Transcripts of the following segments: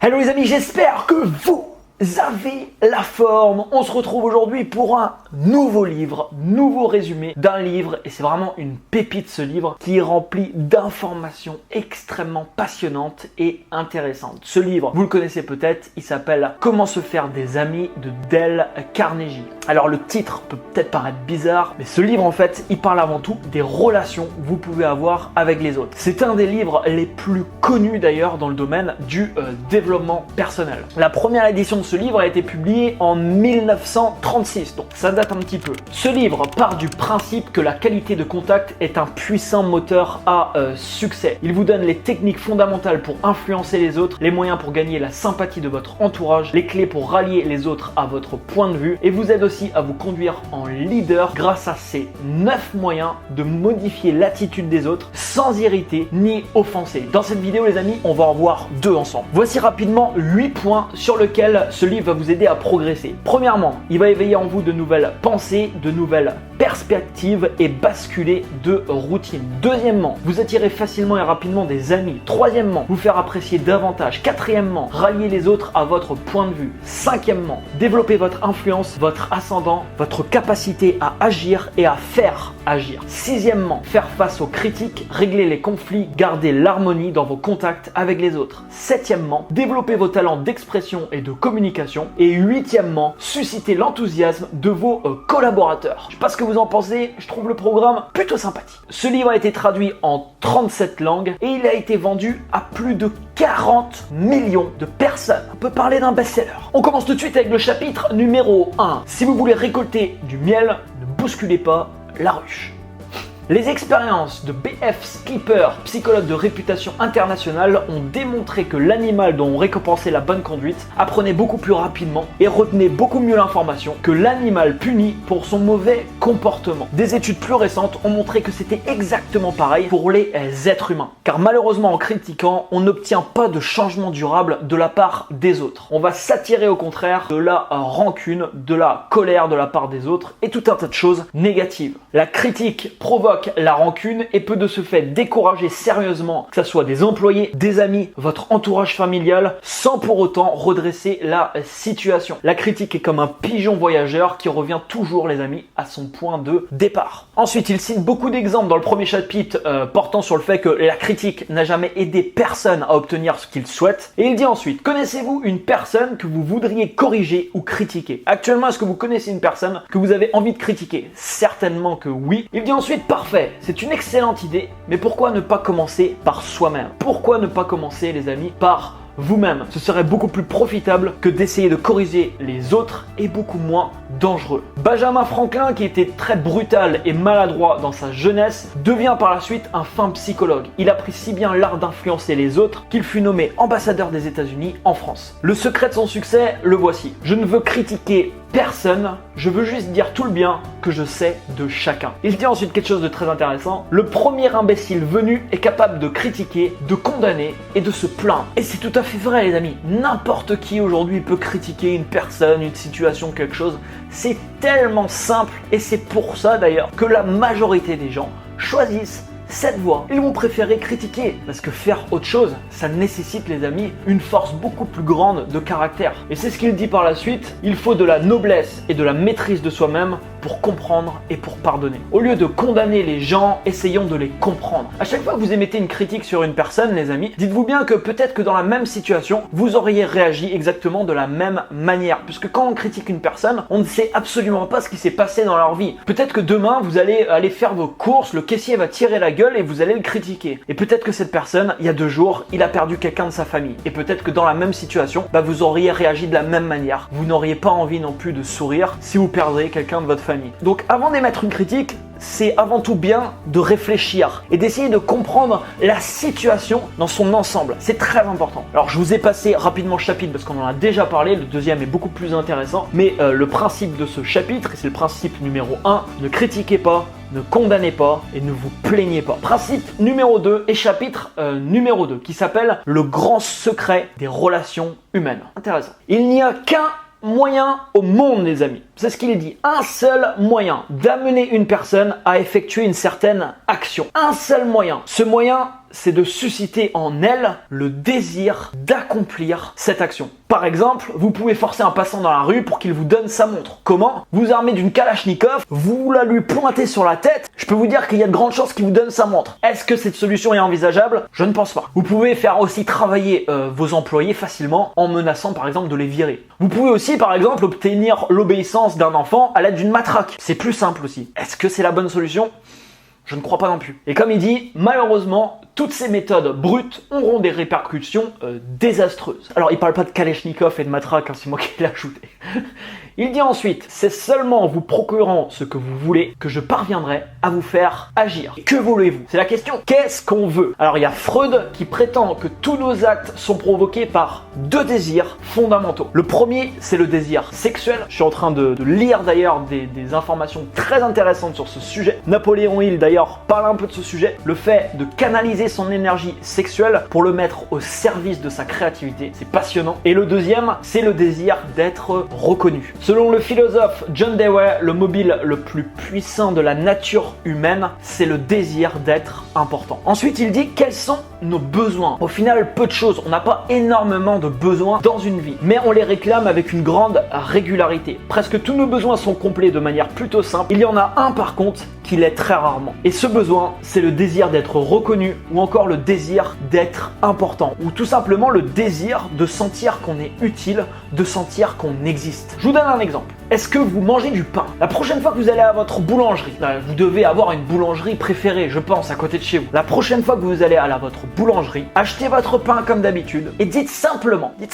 Hello les amis, j'espère que vous avez la forme. On se retrouve aujourd'hui pour un nouveau livre, nouveau résumé d'un livre, et c'est vraiment une pépite ce livre qui est rempli d'informations extrêmement passionnantes et intéressantes. Ce livre, vous le connaissez peut-être, il s'appelle Comment se faire des amis de Dale Carnegie. Alors le titre peut peut-être paraître bizarre, mais ce livre en fait, il parle avant tout des relations que vous pouvez avoir avec les autres. C'est un des livres les plus connus d'ailleurs dans le domaine du développement personnel. La première édition de ce livre a été publié en 1936, donc ça date un petit peu. Ce livre part du principe que la qualité de contact est un puissant moteur à succès. Il vous donne les techniques fondamentales pour influencer les autres, les moyens pour gagner la sympathie de votre entourage, les clés pour rallier les autres à votre point de vue, et vous aide aussi à vous conduire en leader grâce à ces 9 moyens de modifier l'attitude des autres sans irriter ni offenser. Dans cette vidéo les amis, on va en voir 2 ensemble. Voici rapidement 8 points sur lesquels ce livre va vous aider à progresser. Premièrement, il va éveiller en vous de nouvelles pensées, de nouvelles perspectives et basculer de routine. Deuxièmement, vous attirez facilement et rapidement des amis. Troisièmement, vous faire apprécier davantage. Quatrièmement, rallier les autres à votre point de vue. Cinquièmement, développer votre influence, votre ascendant, votre capacité à agir et à faire agir. Sixièmement, faire face aux critiques, régler les conflits, garder l'harmonie dans vos contacts avec les autres. Septièmement, développer vos talents d'expression et de communication. Et huitièmement, susciter l'enthousiasme de vos collaborateurs. Je sais pas ce que vous en pensez, je trouve le programme plutôt sympathique. Ce livre a été traduit en 37 langues et il a été vendu à plus de 40 millions de personnes. On peut parler d'un best-seller. On commence tout de suite avec le chapitre numéro 1. Si vous voulez récolter du miel, ne bousculez pas la ruche. Les expériences de B.F. Skipper, psychologue de réputation internationale, ont démontré que l'animal dont on récompensait la bonne conduite apprenait beaucoup plus rapidement et retenait beaucoup mieux l'information que l'animal puni pour son mauvais comportement. Des études plus récentes ont montré que c'était exactement pareil pour les êtres humains. Car malheureusement en critiquant, on n'obtient pas de changement durable de la part des autres. On va s'attirer au contraire de la rancune, de la colère de la part des autres et tout un tas de choses négatives. La critique provoque la rancune et peut de ce fait décourager sérieusement que ce soit des employés, des amis, votre entourage familial, sans pour autant redresser la situation. La critique est comme un pigeon voyageur qui revient toujours, les amis, à son point de départ. Ensuite, il cite beaucoup d'exemples dans le premier chapitre portant sur le fait que la critique n'a jamais aidé personne à obtenir ce qu'il souhaite. Et il dit ensuite, connaissez-vous une personne que vous voudriez corriger ou critiquer? Actuellement, est-ce que vous connaissez une personne que vous avez envie de critiquer? Certainement que oui. Il dit ensuite, parfait, c'est une excellente idée, mais pourquoi ne pas commencer par soi-même? Pourquoi ne pas commencer, les amis, par vous-même? Ce serait beaucoup plus profitable que d'essayer de corriger les autres et beaucoup moins dangereux. Benjamin Franklin, qui était très brutal et maladroit dans sa jeunesse, devient par la suite un fin psychologue. Il apprit si bien l'art d'influencer les autres qu'il fut nommé ambassadeur des États-Unis en France. Le secret de son succès, le voici. Je ne veux critiquer personne, je veux juste dire tout le bien que je sais de chacun. Il dit ensuite quelque chose de très intéressant. Le premier imbécile venu est capable de critiquer, de condamner et de se plaindre. Et c'est tout à fait vrai, les amis. N'importe qui aujourd'hui peut critiquer une personne, une situation, quelque chose. C'est tellement simple et c'est pour ça d'ailleurs que la majorité des gens choisissent cette voie. Ils vont préférer critiquer parce que faire autre chose, ça nécessite, les amis, une force beaucoup plus grande de caractère. Et c'est ce qu'il dit par la suite, il faut de la noblesse et de la maîtrise de soi-même pour comprendre et pour pardonner. Au lieu de condamner les gens, essayons de les comprendre. À chaque fois que vous émettez une critique sur une personne, les amis, dites-vous bien que peut-être que dans la même situation, vous auriez réagi exactement de la même manière. Puisque quand on critique une personne, on ne sait absolument pas ce qui s'est passé dans leur vie. Peut-être que demain, vous allez aller faire vos courses, le caissier va tirer la gueule et vous allez le critiquer. Et peut-être que cette personne, il y a 2 jours, il a perdu quelqu'un de sa famille. Et peut-être que dans la même situation, vous auriez réagi de la même manière. Vous n'auriez pas envie non plus de sourire si vous perdrez quelqu'un de votre famille. Donc avant d'émettre une critique, c'est avant tout bien de réfléchir et d'essayer de comprendre la situation dans son ensemble. C'est très important. Alors je vous ai passé rapidement le chapitre parce qu'on en a déjà parlé, le deuxième est beaucoup plus intéressant, mais le principe de ce chapitre, et c'est le principe numéro 1, ne critiquez pas, ne condamnez pas et ne vous plaignez pas. Principe numéro 2 et chapitre numéro 2 qui s'appelle le grand secret des relations humaines. Intéressant. Il n'y a qu'un moyen au monde, les amis. C'est ce qu'il dit. Un seul moyen d'amener une personne à effectuer une certaine action. Un seul moyen. Ce moyen, c'est de susciter en elle le désir d'accomplir cette action. Par exemple, vous pouvez forcer un passant dans la rue pour qu'il vous donne sa montre. Comment? Vous armez d'une Kalachnikov, vous la lui pointez sur la tête, je peux vous dire qu'il y a de grandes chances qu'il vous donne sa montre. Est-ce que cette solution est envisageable? Je ne pense pas. Vous pouvez faire aussi travailler vos employés facilement en menaçant par exemple de les virer. Vous pouvez aussi par exemple obtenir l'obéissance d'un enfant à l'aide d'une matraque. C'est plus simple aussi. Est-ce que c'est la bonne solution? Je ne crois pas non plus. Et comme il dit, malheureusement, toutes ces méthodes brutes auront des répercussions désastreuses. Alors, il parle pas de Kalachnikov et de matraque, hein, c'est moi qui l'ai ajouté. Il dit ensuite, c'est seulement en vous procurant ce que vous voulez que je parviendrai à vous faire agir. Que voulez-vous? C'est la question. Qu'est-ce qu'on veut? Alors, il y a Freud qui prétend que tous nos actes sont provoqués par deux désirs fondamentaux. Le premier, c'est le désir sexuel. Je suis en train de lire d'ailleurs des informations très intéressantes sur ce sujet. Napoléon Hill d'ailleurs parle un peu de ce sujet. Le fait de canaliser son énergie sexuelle pour le mettre au service de sa créativité, c'est passionnant. Et le deuxième, c'est le désir d'être reconnu. Selon le philosophe John Dewey, le mobile le plus puissant de la nature humaine, c'est le désir d'être important. Ensuite, il dit quels sont nos besoins. Au final, peu de choses. On n'a pas énormément de besoins dans une vie, mais on les réclame avec une grande régularité. Presque tous nos besoins sont complets de manière plutôt simple. Il y en a un par contre qui l'est très rarement. Et ce besoin, c'est le désir d'être reconnu ou encore le désir d'être important ou tout simplement le désir de sentir qu'on est utile, de sentir qu'on existe. Je vous donne un exemple. Est-ce que vous mangez du pain? La prochaine fois que vous allez à votre boulangerie, vous devez avoir une boulangerie préférée, je pense, à côté de chez vous. La prochaine fois que vous allez à votre boulangerie, achetez votre pain comme d'habitude et dites ça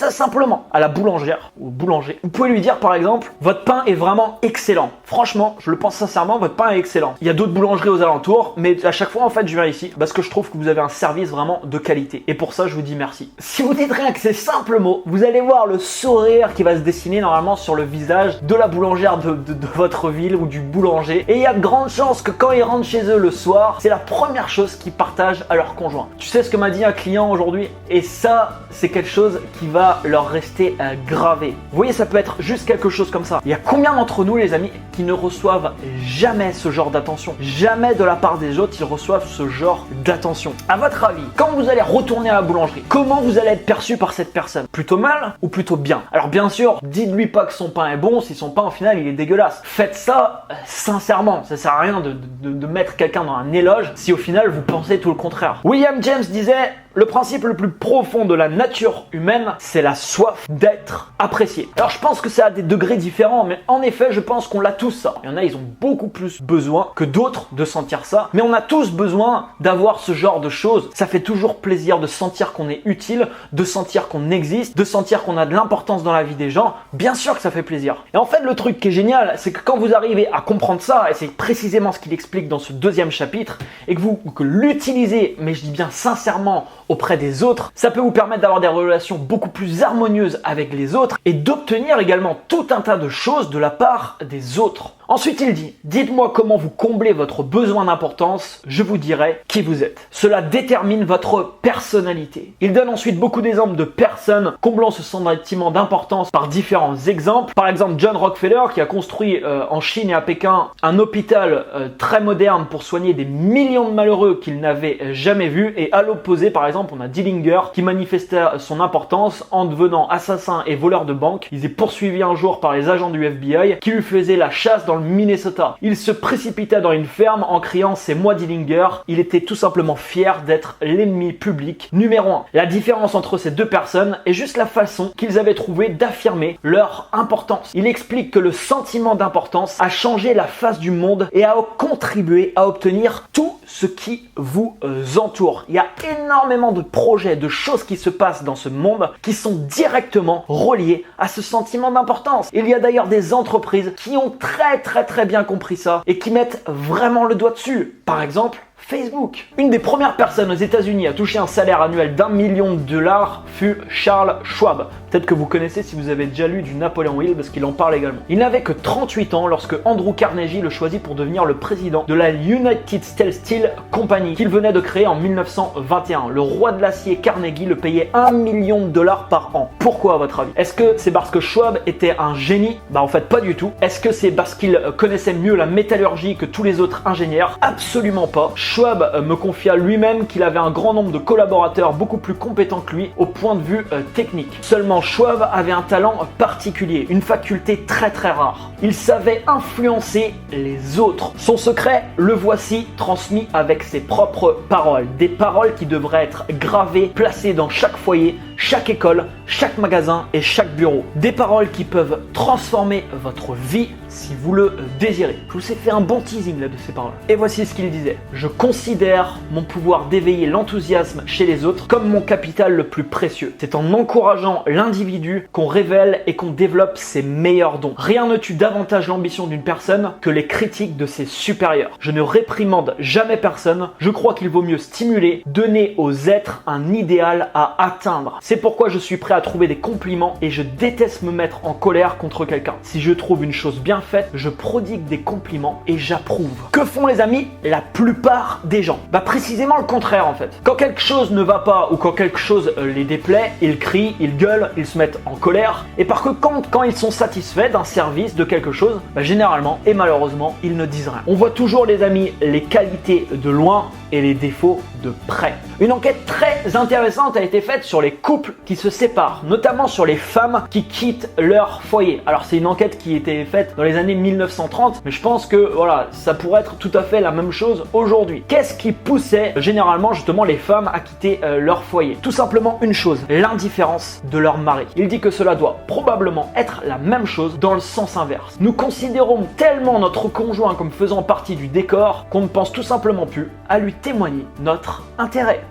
simplement à la boulangère ou au boulanger. Vous pouvez lui dire par exemple, votre pain est vraiment excellent. Franchement, je le pense sincèrement, votre pain est excellent. Il y a d'autres boulangeries aux alentours, mais à chaque fois en fait je viens ici parce que je trouve que vous avez un service vraiment de qualité. Et pour ça, je vous dis merci. Si vous dites rien que ces simples mots, vous allez voir le sourire qui va se dessiner normalement sur le visage de la boulangère de votre ville ou du boulanger. Et il y a de grandes chances que quand ils rentrent chez eux le soir, c'est la première chose qu'ils partagent à leur conjoint. Tu sais ce que m'a dit un client aujourd'hui? Et ça, c'est quelque chose qui va leur rester gravé. Vous voyez, ça peut être juste quelque chose comme ça. Il y a combien d'entre nous, les amis, qui ne reçoivent jamais ce genre d'attention? Jamais de la part des autres, ils reçoivent ce genre d'attention. À votre avis, quand vous allez retourner à la boulangerie, comment vous allez être perçu par cette personne? Plutôt mal ou plutôt bien? Alors bien sûr, dites-lui pas que son pain est bon si son pain au final il est dégueulasse. Faites ça sincèrement. Ça sert à rien de mettre quelqu'un dans un éloge si au final vous pensez tout le contraire. William James disait: le principe le plus profond de la nature humaine, c'est la soif d'être apprécié. Alors je pense que c'est à des degrés différents, mais en effet, je pense qu'on l'a tous ça. Il y en a, ils ont beaucoup plus besoin que d'autres de sentir ça, mais on a tous besoin d'avoir ce genre de choses. Ça fait toujours plaisir de sentir qu'on est utile, de sentir qu'on existe, de sentir qu'on a de l'importance dans la vie des gens. Bien sûr que ça fait plaisir. Et en fait, le truc qui est génial, c'est que quand vous arrivez à comprendre ça, et c'est précisément ce qu'il explique dans ce deuxième chapitre, et que l'utilisez, mais je dis bien sincèrement, auprès des autres, ça peut vous permettre d'avoir des relations beaucoup plus harmonieuses avec les autres et d'obtenir également tout un tas de choses de la part des autres. Ensuite, il dit: dites-moi comment vous comblez votre besoin d'importance, je vous dirai qui vous êtes. Cela détermine votre personnalité. Il donne ensuite beaucoup d'exemples de personnes comblant ce sentiment d'importance par différents exemples. Par exemple, John Rockefeller qui a construit en Chine et à Pékin un hôpital très moderne pour soigner des millions de malheureux qu'il n'avait jamais vus. Et à l'opposé, par exemple, on a Dillinger qui manifestait son importance en devenant assassin et voleur de banque. Il est poursuivi un jour par les agents du FBI qui lui faisaient la chasse dans le Minnesota. Il se précipita dans une ferme en criant: c'est moi Dillinger. Il était tout simplement fier d'être l'ennemi public numéro 1. La différence entre ces deux personnes est juste la façon qu'ils avaient trouvé d'affirmer leur importance. Il explique que le sentiment d'importance a changé la face du monde et a contribué à obtenir tout ce qui vous entoure. Il y a énormément de projets, de choses qui se passent dans ce monde qui sont directement reliés à ce sentiment d'importance. Il y a d'ailleurs des entreprises qui ont très bien compris ça et qui mettent vraiment le doigt dessus. Par exemple, Facebook. Une des premières personnes aux États-Unis à toucher un salaire annuel d'1 million de dollars fut Charles Schwab. Peut-être que vous connaissez si vous avez déjà lu du Napoléon Hill parce qu'il en parle également. Il n'avait que 38 ans lorsque Andrew Carnegie le choisit pour devenir le président de la United States Steel Company qu'il venait de créer en 1921. Le roi de l'acier Carnegie le payait 1 million de dollars par an. Pourquoi à votre avis? Est-ce que c'est parce que Schwab était un génie? Bah en fait pas du tout. Est-ce que c'est parce qu'il connaissait mieux la métallurgie que tous les autres ingénieurs? Absolument pas. Schwab me confia lui-même qu'il avait un grand nombre de collaborateurs beaucoup plus compétents que lui au point de vue technique. Seulement Schwab avait un talent particulier, une faculté très rare. Il savait influencer les autres. Son secret, le voici transmis avec ses propres paroles. Des paroles qui devraient être gravées, placées dans chaque foyer, chaque école, chaque magasin et chaque bureau. Des paroles qui peuvent transformer votre vie si vous le désirez. Je vous ai fait un bon teasing là de ces paroles. Et voici ce qu'il disait. Je considère mon pouvoir d'éveiller l'enthousiasme chez les autres comme mon capital le plus précieux. C'est en encourageant l'individu qu'on révèle et qu'on développe ses meilleurs dons. Rien ne tue davantage l'ambition d'une personne que les critiques de ses supérieurs. Je ne réprimande jamais personne. Je crois qu'il vaut mieux stimuler, donner aux êtres un idéal à atteindre. C'est pourquoi je suis prêt à trouver des compliments et je déteste me mettre en colère contre quelqu'un. Si je trouve une chose bien faite, je prodigue des compliments et j'approuve. Que font les amis la plupart des gens? Précisément le contraire en fait. Quand quelque chose ne va pas ou quand quelque chose les déplaît, ils crient, ils gueulent, ils se mettent en colère. Et par contre, quand ils sont satisfaits d'un service, de quelque chose, généralement et malheureusement, ils ne disent rien. On voit toujours les amis les qualités de loin et les défauts de près. Une enquête très intéressante a été faite sur les couples qui se séparent, notamment sur les femmes qui quittent leur foyer. Alors c'est une enquête qui a été faite dans les années 1930, mais je pense que voilà, ça pourrait être tout à fait la même chose aujourd'hui. Qu'est-ce qui poussait généralement justement les femmes à quitter leur foyer? Tout simplement une chose, l'indifférence de leur mari. Il dit que cela doit probablement être la même chose dans le sens inverse. Nous considérons tellement notre conjoint comme faisant partie du décor qu'on ne pense tout simplement plus à lui témoigner notre intérêt.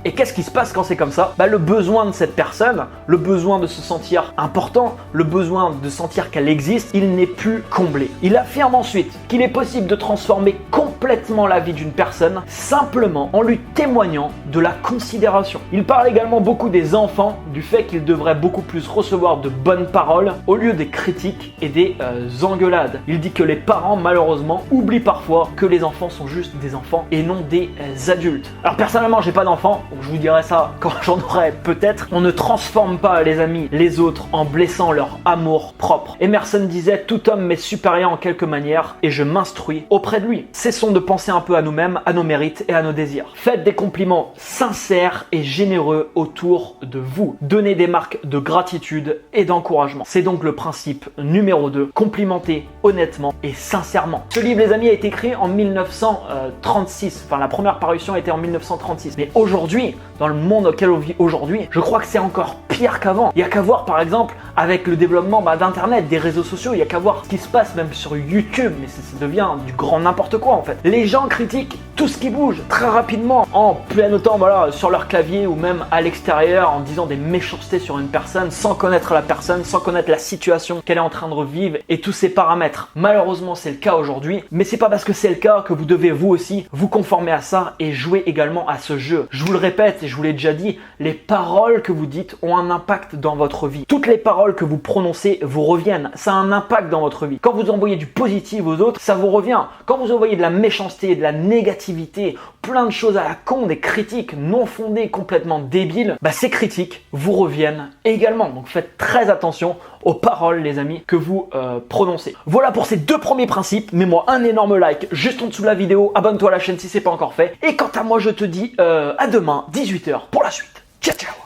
Et qu'est-ce qui se passe quand c'est comme ça? Le besoin de cette personne, le besoin de se sentir important, le besoin de sentir qu'elle existe, il n'est plus comblé. Il affirme ensuite qu'il est possible de transformer complètement la vie d'une personne simplement en lui témoignant de la considération. Il parle également beaucoup des enfants, du fait qu'ils devraient beaucoup plus recevoir de bonnes paroles au lieu des critiques et des engueulades. Il dit que les parents malheureusement oublient parfois que les enfants sont juste des enfants et non des adultes. Alors personnellement j'ai pas d'enfants, je vous dirai ça quand j'en aurai peut-être. On ne transforme pas les amis, les autres en blessant leur amour propre. Emerson disait: tout homme m'est supérieur en quelque manière et je m'instruis auprès de lui. Cessons de penser un peu à nous-mêmes, à nos mérites et à nos désirs. Faites des compliments sincères et généreux autour de vous. Donnez des marques de gratitude et d'encouragement. C'est donc le principe numéro 2. Complimentez honnêtement et sincèrement. Ce livre les amis a été écrit en 1936. Enfin la première parution a été en 1936. Mais aujourd'hui, dans le monde auquel on vit aujourd'hui, je crois que c'est encore pire qu'avant. Il n'y a qu'à voir par exemple avec le développement d'internet, des réseaux sociaux, il n'y a qu'à voir ce qui se passe même sur YouTube, mais ça devient du grand n'importe quoi en fait. Les gens critiquent tout ce qui bouge très rapidement en pianotant sur leur clavier ou même à l'extérieur en disant des méchancetés sur une personne sans connaître la personne, sans connaître la situation qu'elle est en train de revivre et tous ses paramètres. Malheureusement c'est le cas aujourd'hui, mais c'est pas parce que c'est le cas que vous devez vous aussi vous conformer à ça et jouer également à ce jeu. Je vous le répète et je vous l'ai déjà dit, les paroles que vous dites ont un impact dans votre vie. Toutes les paroles que vous prononcez vous reviennent. Ça a un impact dans votre vie. Quand vous envoyez du positif aux autres, ça vous revient. Quand vous envoyez de la méchanceté, de la négativité, plein de choses à la con, des critiques non fondées, complètement débiles, ces critiques vous reviennent également. Donc faites très attention aux paroles les amis que vous prononcez. Voilà pour ces deux premiers principes. Mets-moi un énorme like juste en dessous de la vidéo. Abonne-toi à la chaîne si c'est pas encore fait. Et quant à moi je te dis à demain 18h pour la suite. Ciao ciao.